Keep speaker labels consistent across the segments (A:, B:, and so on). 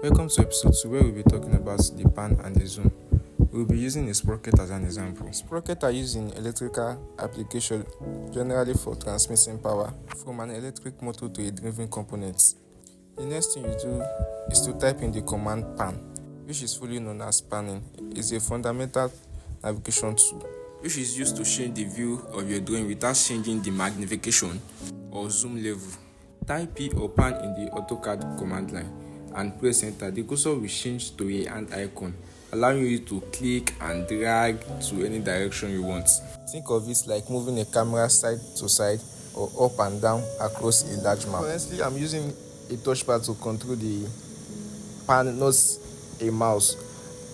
A: Welcome to episode 2 where we'll be talking about the pan and the zoom. We'll be using a sprocket as an example. Sprocket are used in electrical application generally for transmitting power from an electric motor to a driven component. The next thing you do is to type in the command pan, which is fully known as panning. It's a fundamental navigation tool which is used to change the view of your drawing without changing the magnification or zoom level. Type P or pan in the AutoCAD command line and press enter. The cursor will change to a hand icon, allowing you to click and drag to any direction you want. Think of it like moving a camera side to side or up and down across a large map. Currently, I'm using a touchpad to control the pan, not a mouse.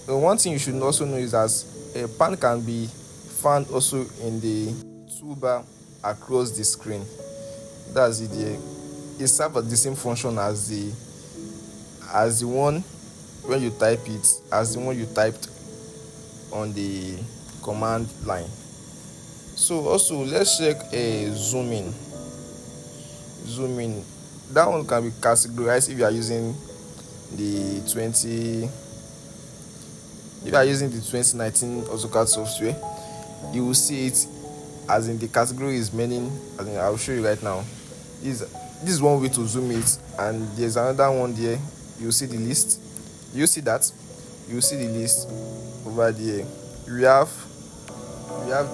A: One thing you should also know is that a pan can be found also in the toolbar across the screen. That's it there. It serves the same function as the one when you type it, as the one you typed on the command line. So also let's check a zoom in. That one can be categorized if you are using the 2019 AutoCAD software. You will see it as in the category is meaning, as in I'll show you right now. This is one way to zoom it, and there's another one there. You see the list. You see that? You see the list over there. We have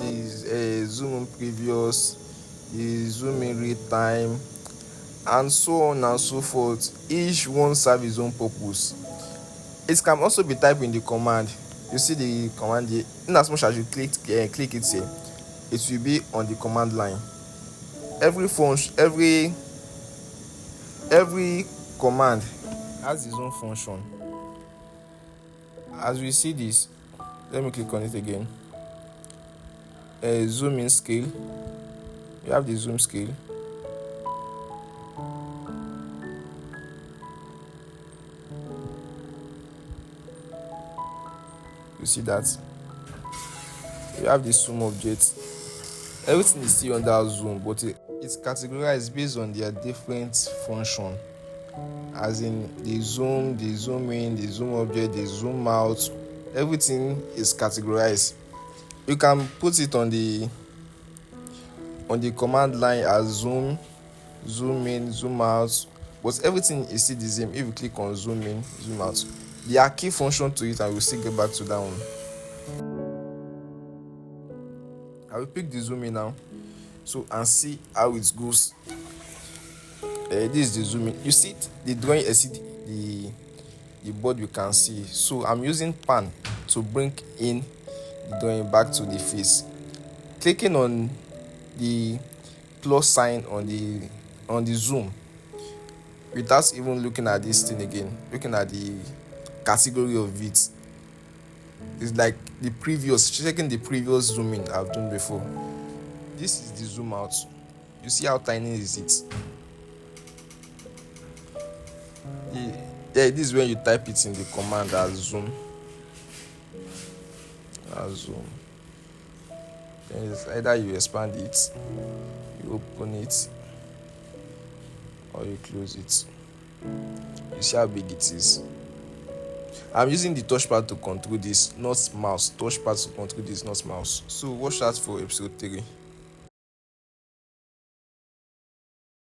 A: the zoom in previous, the zoom in real time, and so on and so forth. Each one serves its own purpose. It can also be typed in the command. You see the command here. In as much as you click it here, it will be on the command line. Every command has its own function. As we see this, let me click on it again. Zoom in scale. You have the zoom scale. You see that? You have the zoom object. Everything is still under zoom, but it's categorized based on their different function. As in the zoom in, the zoom object, the zoom out, everything is categorized. You can put it on the command line as zoom in, zoom out, but everything is still the same. If you click on zoom in, zoom out, there are key functions to it, and we'll still get back to that one. I will pick the zoom in now, and see how it goes. This is the zoom in. You see it, the drawing exceeds the board you can see. So I'm using pan to bring in the drawing back to the face. Clicking on the plus sign on the zoom without even looking at this thing again, looking at the category of it. It's like checking the previous zoom in I've done before. This is the zoom out. You see how tiny is it? Yeah, this is when you type it in the command as zoom. Then it's either you expand it, you open it, or you close it. You see how big it is. I'm using the touchpad to control this, not mouse. Touchpad to control this, not mouse. So watch that for episode 3.